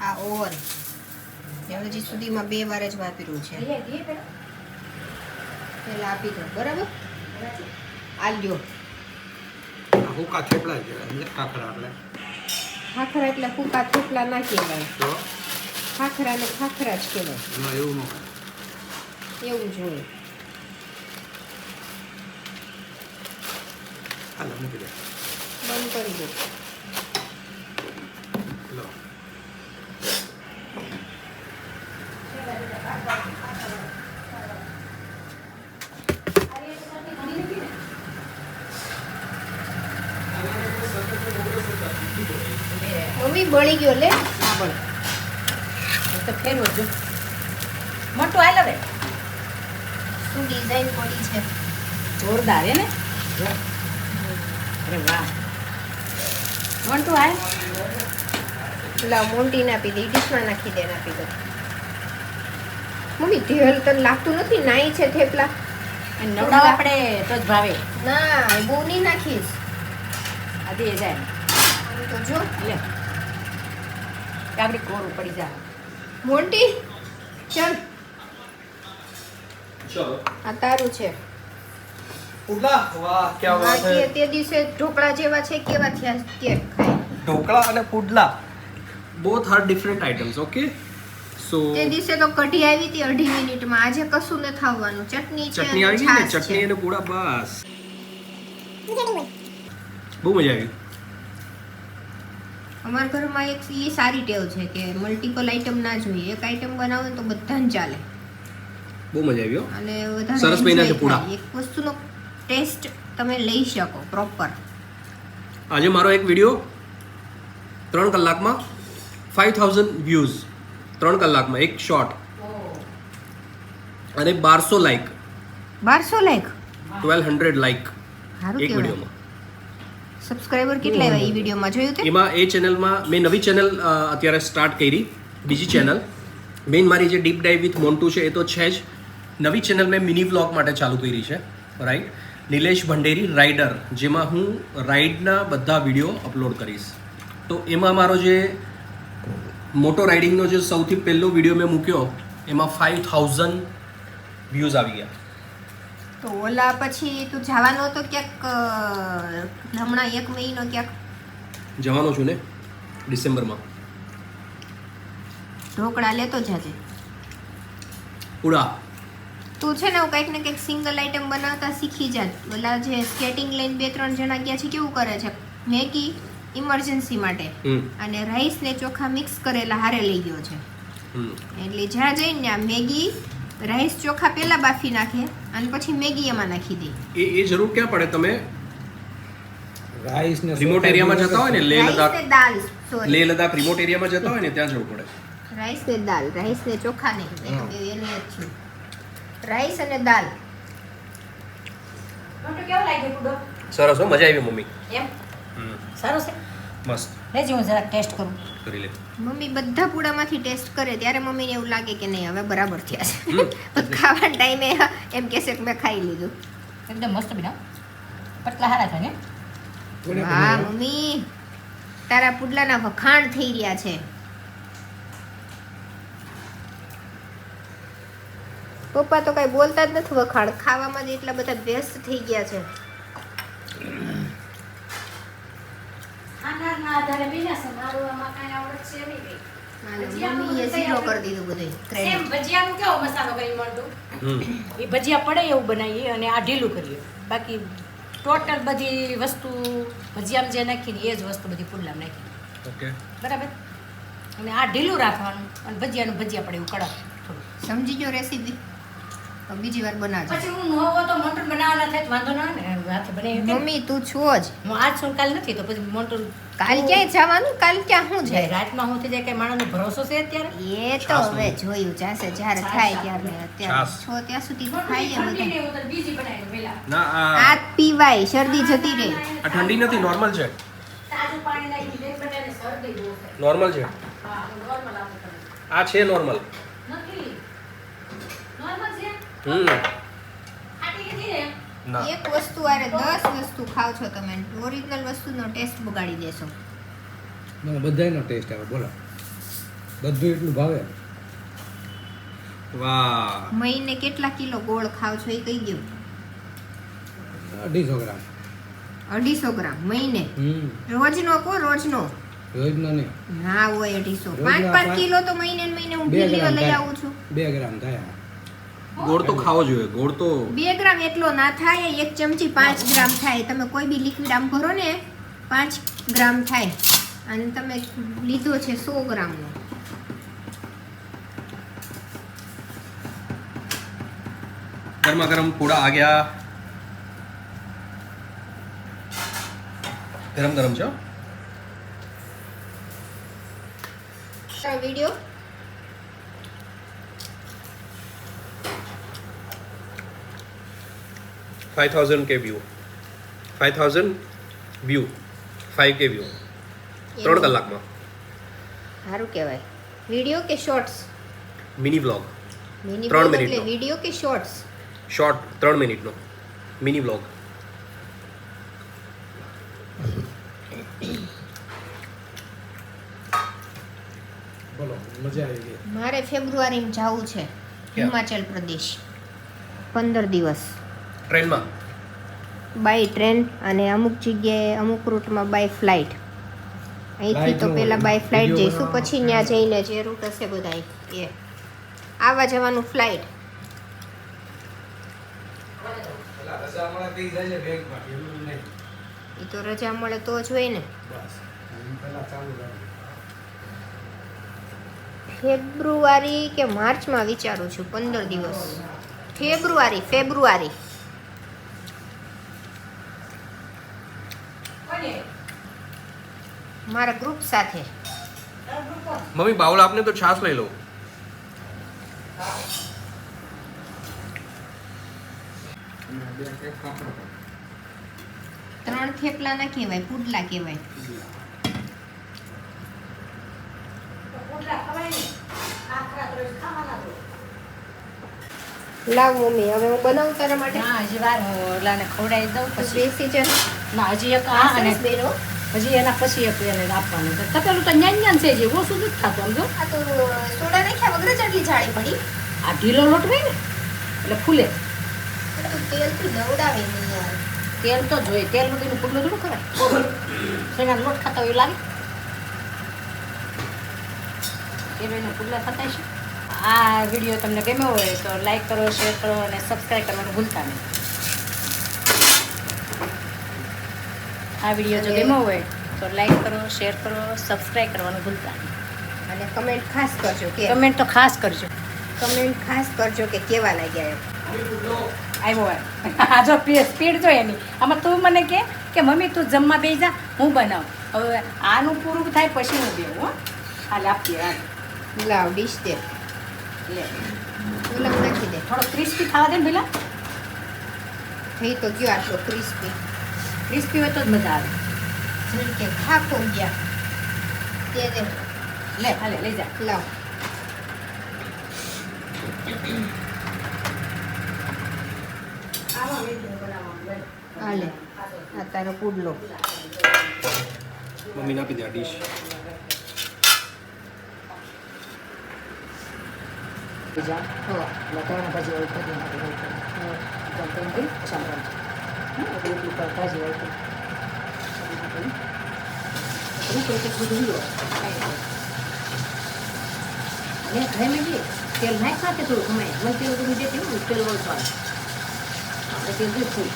આ ઓવન હજી સુધીમાં 2 વાર જ વાપર્યું છે. પેલા આપી દો, બરાબર? આ લ્યો. હુકા થેપલા જ કહેવાય ખાખરા એટલે. ખાખરા એટલે ફૂકા થેપલા ના કહેવાય. તો ખાખરા ને ખાખરા જ કહેવાય. એમાં એવું ન એવું જ હોય. હાલો મૂકી દે. બંધ કરી દો. લો મમ્મી બળી ગયો લે. હા બોલો તો ફેરવો જો મોટું હાલ હવે. શું ડિઝાઇન પડી છે. જોરદાર હે ને? અરે વાહ. મોટું હાલ. લાવ મોન્ટી ના આપી દે, ડીશમાં નાખી દે, આપી દો. મમ્મી ઢેલ તને લાગતું નથી નાઈ છે થેપલા? નવડાવ આપણે તો જ ભાવે. ના બહુ નહીં નાખીશ. આધી એ જાય આમ તો જો લે કાગડી કોરું પડી જાય. મોન્ટી ચાલ ચલો આ તારું છે. પુડલા વાહ ક્યાં વાત બાકી હે. તે દિવસે ઢોકળા જેવા છે કેવા થયા તે ખાય. ઢોકળા અને pudla both are different items. Okay so તે દિવસે તો કઢી આવી હતી 2.5 મિનિટમાં. આજે કશું ન થાવવાનું. ચટણી છે ચટણી આવી ગઈ ને, છાશ ચટણી છે. અને પૂડા બસ બહુ મજા આવી. અમારા ઘરમાં એક એ સારી ટેવ છે કે મલ્ટિપલ આઈટમ ના જોઈએ. એક આઈટમ બનાવો ને તો બધાને ચાલે બહુ મજા આવી હો. અને વધારે સરસ બન્યા છે enjoy પૂડા. થાય. એક વસ્તુનો ટેસ્ટ તમે લઈ શકો પ્રોપર. આજે મારો એક વિડીયો 3 કલાકમાં 5000 વ્યૂઝ, 3 કલાકમાં એક શોર્ટ, અને 1200 લાઈક, 1200 લાઈક 1200 લાઈક સારું એક કહેવાય. વિડીયોમાં. સબસ્ક્રાઇબર કેટલા આવ્યા એ વિડીયોમાં જોયું તે? એમાં એ ચેનલમાં મેં નવી ચેનલ અત્યારે સ્ટાર્ટ કરી, બીજી ચેનલ. મેઇન મારી જે ડીપ ડાઈવ વિથ મોન્ટુ છે એ તો છે જ. નવી ચેનલ મેં મિની વ્લોગ માટે ચાલુ કરી છે, રાઈટ. નિલેશ ભંડેરી રાઇડર, જેમાં હું રાઇડના બધા વિડીયો અપલોડ કરીશ. તો એમાં મારો જે મોટો રાઇડિંગનો જે સૌથી પહેલો વિડીયો મેં મૂક્યો એમાં 5000 વ્યૂઝ આવી ગયા. તો ઓલા પછી તું જવાનો હતો ક્યાંક હમણાં 1 મહિનો ક્યાંક જવાનો છું ને ડિસેમ્બરમાં. ઢોકળા લેતો જાજે. ઉડા તું છે ને કંઈક ને કંઈક સિંગલ આઈટમ બનાવતા શીખી જા. ઓલા જે સ્કેટિંગ લઈને 2-3 જણા ગયા છે કેવું કરે છે, મેગી ઇમરજન્સી માટે અને રાઈસ ને ચોખા મિક્સ કરેલા હારે લઈ ગયો છે. એટલે જ્યાં જઈને આ મેગી રાઈસ ચોખા પહેલા બાફી નાખે અને પછી મેગી એમાં નાખી દે. એ જરૂર ક્યાં પડે? તમે રાઈસ ને રિમોટ એરિયામાં જતા હોય ને, લેહ રાઈસ લદ્દાખ, ને દાલ, સોરી, લેહ લદ્દાખ રિમોટ એરિયામાં જતા હોય ને ત્યાં જવું પડે. રાઈસ ને દાલ, રાઈસ ને ચોખા નહીં, એનું જ છે. રાઈસ અને દાલ. મોટો કેવો લાગ્યો પૂડો? સરસ હો, મજા આવી મમ્મી. એમ સારું છે. મસ્ત લેજી હું જરાક ટેસ્ટ કરું. કરી લે. મમ્મી બધા પૂડામાંથી ટેસ્ટ કરે ત્યારે મમ્મીને એવું લાગે કે નહીં હવે બરાબર થયા છે. ખાવાના ટાઈમે એમ કહેશે કે મેં ખાઈ લીધું. એકદમ મસ્ત બનાવ. પતલા હારા થાય ને? હા મમ્મી, તારા પુડલાના વખાણ થઈ રહ્યા છે. પપ્પા તો કઈ બોલતા જ નથી વખાણ, ખાવામાં જ એટલા બધા વ્યસ્ત થઈ ગયા છે. આના આધારે બીજા છે. મારું આમાં કાંઈ આવડત છે નહીં. હાલો, મમ્મીએ ઝીરો કરી દીધું બધું સેમ ક્રેડિટ. ભજીયાનું કેવો મસાલો કરી મળતું એ ભજીયા પડે એવું બનાવીએ અને આ ઢીલું કરીએ. બાકી ટોટલ બધી વસ્તુ ભજીયામાં જે નાખીને એ જ વસ્તુ બધી પુડલામાં નાખી. ઓકે, બરાબર. અને આ ઢીલું રાખવાનું અને ભજીયાનું ભજીયા પડે એવું કડક થોડું. સમજી ગયો રેસીપી? તો બીજી વાર બનાવજો. પછી હું નવો તો મોટું બનાવવાના થાય તો વાંધો ના આવે ને, હાથે બનાવી મમ્મી તું છો જ. હું આજ છું કાલ નથી તો પછી મોટું કાલ ક્યાંય જવાનું? કાલ ક્યાં શું છે? રાતમાં હું થઈ જાય કઈ માણસનો ભરોસો છે અત્યારે. એ તો હવે જોયું જાશે જ્યારે થાય ત્યારે. અત્યારે છાસ. છો ત્યાં સુધી તો ખાઈએ ઠંડી બધા. ને એવું તો બીજી બનાવી પેલા ના આ પીવાય, શરદી જતી રહે. આ ઠંડી નથી, નોર્મલ છે. તાજું પાણી નાખી બે બટાને શરદી બહુ થાય. નોર્મલ છે. હા નોર્મલ આપવું પડે. આ છે નોર્મલ. નથી નોર્મલ છે. ખાટી નથી ને. ના, એક વસ્તુ આરે 10 વસ્તુ ખાવ છો તમે, ઓરિજિનલ વસ્તુનો ટેસ્ટ બગાડી દેશો. મને બધાયનો ટેસ્ટ આવે, બોલો બધું એટલું ભાવે. વાહ. મહિને કેટલા કિલો ગોળ ખાવ છો એ કહી ગયું. 250 ગ્રામ. 250 ગ્રામ મહિને. રોજનો કો રોજનો રોજનો નહીં, ના હોય 250. રોજ 5 પાંચ- કિલો તો મહિને ને મહિને હું 2 ઢીલીઓ ગ્રામ લઈ થાય. આવું છું. 2 ગ્રામ થાય. ગોળ તો ખાવો જોઈએ. ગોળ તો 2 ગ્રામ એટલો ના થાય, 1 ચમચી 5 ગ્રામ થાય. તમે કોઈ બી લિક્વિડ આમ ભરો ને 5 ગ્રામ થાય અને તમે લીધો છે 100 ગ્રામનો. ગરમા ગરમ પૂડા આ ગયા. ગરમ ગરમ છે હો. Video K view, 5000 view, 5K view 3 કલાકમાં. સારું કહેવાય. વિડીયો કે shorts? Mini vlog, mini 3 blog એટલે મિનિટનો. વિડીયો કે શોર્ટ્સ? શોર્ટ 3 મિનિટનો મિની વ્લોગ. બોલો મજા આવી ગઈ. મારે ફેબ્રુઆરીમાં જવું છે ક્યાં? હિમાચલ પ્રદેશ 15 દિવસ ટ્રેનમાં. બાય ટ્રેન અને અમુક જગ્યાએ અમુક રૂટમાં બાય ફ્લાઇટ. અહીંથી તો Flight પહેલા નો બાય ફ્લાઇટ video જઈશું, બનાવવાનો પછી ત્યાં જઈને જે રૂટ હશે બધા એ આવવા જવાનું ફ્લાઇટ. રજા મળે થઈ જાય બેંકમાં, એવું નહીં. એ તો રજા મળે તો જ હોય ને. બસ પહેલા ચાલુ રાખજો. ફેબ્રુઆરી કે માર્ચમાં વિચારું છું 15 દિવસ. ફેબ્રુઆરી મારા ગ્રુપ સાથે. મમ્મી બાઉલ આપને તો છાશ લઈ લો. અને બે કેક પાપડ પણ. 3 થેપલા ના કહેવાય, પુડલા કહેવાય. લાવ મમ્મી, હવે હું બનાવું તારા માટે. ના હજી વાર હું ઓલાને ખવડાવી દઉં પછી બેસી જા. ના હજી એક આ અને બેનો હજી એના પછી એક એને આપવાનું છે. તપેલું તો ન્યાન છે જે ઓછું નથી થતું સમજો. આ તો સોડા નાખ્યા વગર જ આટલી જાળી પડી. આ ઢીલો લોટ હોય ને એટલે ફૂલે. તો તેલથી દવડાવે નહીં યાર. તેલ તો જોઈએ, તેલ વગરનું પુડલું થોડું ખરાય. શેના લોટ ખાતા હોય એવું લાગે. એ બેને પુડલા થતા છે. આ વિડીયો તમને ગમ્યો હોય તો લાઈક કરો, શેર કરો અને સબસ્ક્રાઈબ કરવાનું ભૂલતા નહીં. આ વિડીયો જો ગમ્યો હોય તો લાઈક કરો, શેર કરો, સબસ્ક્રાઈબ કરવાનું ભૂલતા નહીં. અને કમેન્ટ ખાસ કરજો કે કમેન્ટ તો ખાસ કરજો. કે કેવા લાગ્યા એમ. આવ્યો હોય આ જો સ્પીડ જો એની. આમાં તું મને કે મમ્મી તું જમવા બેસી જા, હું બનાવું. હવે આનું પૂરું થાય પછી હું બેવું. હો હાલ આપીએ હાલ લાવ ડીશ દે. લે ગુલાબ નાખી દે. થોડો ક્રિસ્પી ખાવા દે ને પેલા. થઈ તો ગયો આટલો ક્રિસ્પી. ક્રિસ્પી હોય તો જ મજા આવે. જેમ કે ખાખો ગયા તે દે. લે હાલે લઈ જા. લાવ. હાલે આ તારો પુડલો. મમ્મીને આપી દે આ ડીશ. બીજા હો લગાવવાના ભાજી હોય કરી નાખે હોય કરી. ગમતું નથી સાંભળ. એટલું ઉપર ભાજી હોય કરી. બધું અને ઘરે જઈએ તેલ નાખ સાથે થોડું કમાય. મને તેલ બધું દેતી હોય તેલ ઓછું આવે. આપણે તેલ જોઈએ ફૂલ.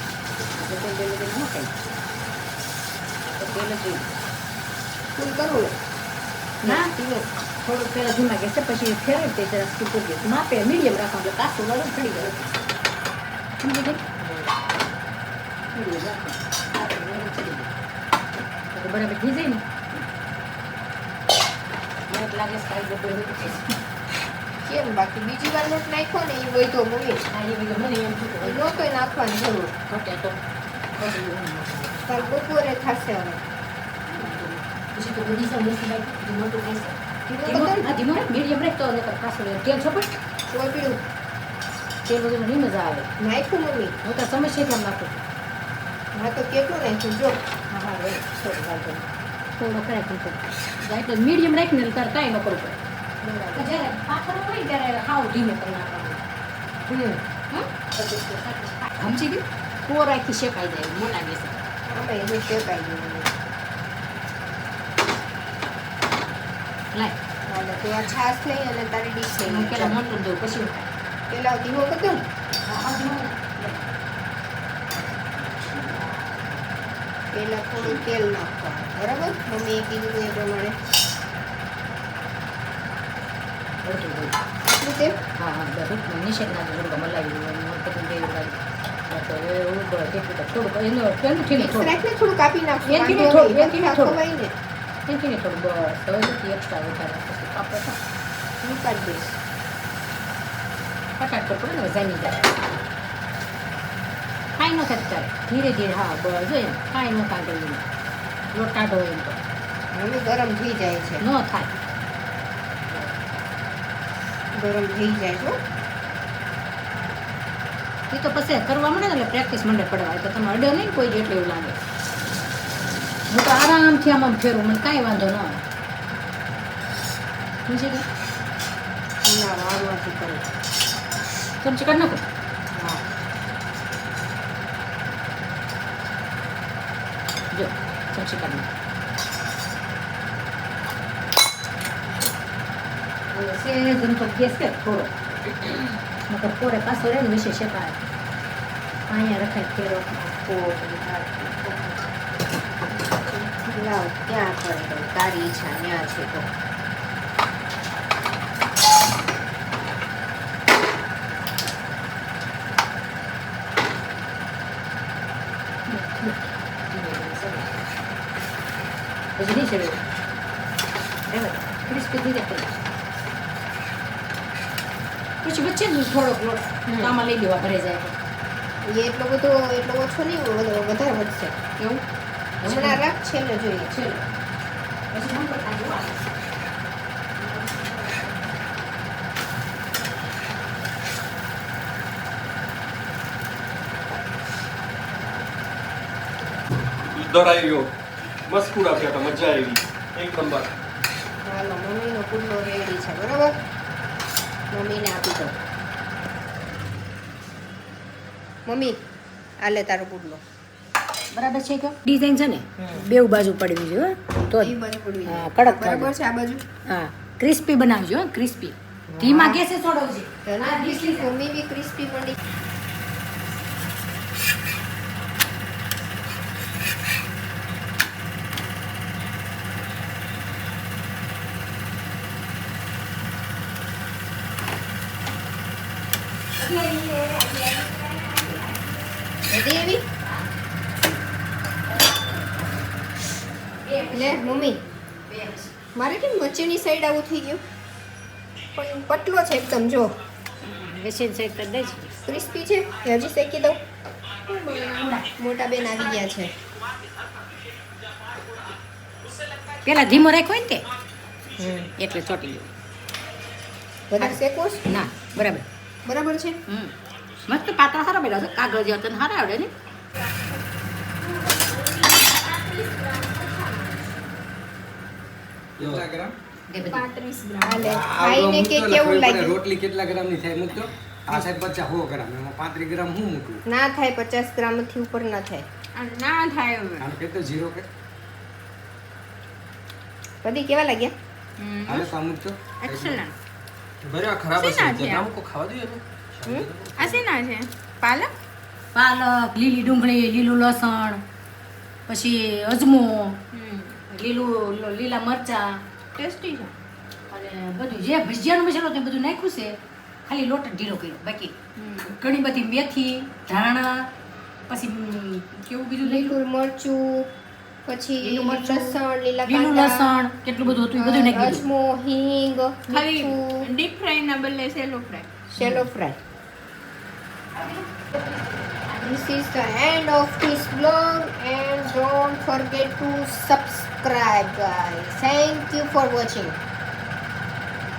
આપણે તેલ દેવું ન ખાઈ તો તેલ જ જોઈએ. ફૂલ કરવું ના તીલો થોડું પહેલાં ધીમા ગેસે પછી ફેરવી તે જરા સ્કૂપ ગેસ માપે મીડિયમ રાખવાનું એટલે કાચું વાળું ખડી ગયું. સમજી ગઈ? મીડિયમ રાખવાનું તો બરાબર થઈ જાય ને. મને લાગે સારી બપોર કેમ બાકી બીજી વાર લોટ નાખ્યો ને એ હોય તો મમ્મી સારી મને એમ થયું લોટો નાખવાની જરૂર. ઘટે તો તાર બપોરે થશે હવે. પછી તો બધી સમય મોટું ખાશે. ધીમો કરતો ને? ધીમો મીડિયમ રહે તો કાચું તેલ છોપડ કોઈ પીળું તેલ વગર નહીં મજા આવે. નાખ્યું મમ્મી. હું તો સમસ્યા કેમ નાખું. હા તો કેટલું નાખ્યું જો. હા હા ભાઈ થોડો ખરાબ નીકળે જાય તો મીડિયમ રાખીને તારે કાંઈ ન કરવું પડે. બરાબર. જ્યારે પાથરો હોય ત્યારે હાવ ધીમે કરી નાખવાનું. સમજી ગયું? કોરાથી શેકાઈ જાય મોટા ગેસે. અમે એનું શેકાઈ ગયું મમ્મી. લાય હાલે તો આ છાશ લઈ અને તારી ડીશ હું લઈ પેલા મોટું દઉં પછી હું ખાય. પેલા ધીમો કરતો ને પેલા થોડું તેલ નાખવાનું બરાબર. મમ્મીએ કીધું એ પ્રમાણે અડધું દઉં. આટલું તેલ. હા હા બધું નિષેધ ના થોડુંક મલાવી દઉં બધું દેવું કાઢી. એવું કેટલું થોડુંક એનું એનથી મિક્સ થોડું રાખીને થોડું કાપી નાખવું. એનથી વાંધો થોડું, નહીં. એનથી બસ થોડું. ખવાય ને એનથી થોડું બસ હવેથી એક્સ્ટ્રા વધારે પછી કાપો તો હું કાઢી દઈશ. ફટાક પર પડે ને જામી જાય. કાંઈ ન થાય ત્યારે ધીરે ધીરે હા બસ જોઈએ કાંઈ ન થાય તો લોટ કાઢો એમ તો હવે ગરમ થઈ જાય છે. ન થાય. ગરમ થઈ જાય છો. એ તો પછી કરવા માંડે ને એટલે પ્રેક્ટિસ માંડે પડવા તો તમે અડે નહીં કોઈ જેટલું એવું લાગે. હું તો આરામથી આમ ફેરવું મને કાંઈ વાંધો ન આવે. સમજી ગઈ? ના વાળવાથી કરે. ચમચી કાઢ નાખો. હા જો ચમચી કાઢ નાખો. હવે સહેજ એમ તો ગેસ કે થોડો નકર પોરે પાછો રહે ને વિશે શેકાય. અહીંયા રખાય ફેરો લાવ ત્યાં કરી દઉં તારી ઈચ્છા ત્યાં છે તો પછી નહીં ચડે ક્રિસ્પી થઈ જાય પછી વચ્ચે જ થોડોક લોટ આમાં લઈ લેવા ભરે જાય એ એટલો ઓછો નહીં વધારે વધશે એવું હમણાં રાખ છેલ્લે જોઈએ ચલો પછી નંબર ખાલી દોરાઈ ગયો મસ્ત પૂરા થયા હતા મજા આવી એક નંબર હાલો મમ્મીનો પુડલો રેડી છે બરાબર મમ્મીને આપી દો મમ્મી આ લે તારો પુડલો બરાબર છે કે ડિઝાઇન છે ને બેઉ બાજુ પડવી જોઈએ તો એ બાજુ પડવી હા, કડક બરાબર છે આ બાજુ હા ક્રિસ્પી બનાવજો ક્રિસ્પી ધીમા ગેસે છોડવજે મમ્મી બી ક્રિસ્પી પડી બધી એવી લે મમ્મી મારે કેમ વચ્ચેની સાઈડ આવું થઈ ગયું પણ પતલો છે એકદમ જો વેસન સેટ કરી દે ક્રિસ્પી છે કે હજી શેકી દઉં મોટા બેન આવી ગયા છે પેલા ધીમો રાખ્યો ને તે એટલે ચોટી ગયું વધારે શેકવો છે? ના બરાબર બરાબર છે મસ્ત પાતળા સારા બેઠા છે કાગળ જેવા તને સારા આવડે ને કેટલા ગ્રામ એ બધી. હાલે ખાઈને કે કેવું લાગ્યું રોટલી કેટલા ગ્રામની થાય મૂકજો આ સાહેબ 50 100 ગ્રામ એમાં 35 ગ્રામ હું મૂકું ના થાય 50 ગ્રામથી ઉપર ના થાય ના થાય હવે આને કે તો 0 કે બધી કેવા લાગ્યા હાલે તો આ મૂકજો એક્સલન્ટ ભરે આ ખરાબ શેના હશે છે? નામ કો ખાવા દઈએ ને આ શેના છે પાલક પાલક લીલી ડુંગળી લીલું લસણ પછી અજમો લીલા મરચા ટેસ્ટી છે અને બધું જે ભજીયાનો મસાલો તે બધું નાખ્યું છે ખાલી લોટ જ ઢીલો કર્યો બાકી ઘણી બધી મેથી ધાણા પછી કેવું બીજું લીલું મરચું પછી લીલું મરચું, લસણ લીલા લીલું કાંદા, લસણ કેટલું બધું હતું એ બધું નાખી દીધું અજમો હિંગ ખાલી મીઠું ડીપ ફ્રાય ના બદલે સેલો fry shallow fry. This is the end of this vlog and don't forget to subscribe guys. Thank you for watching.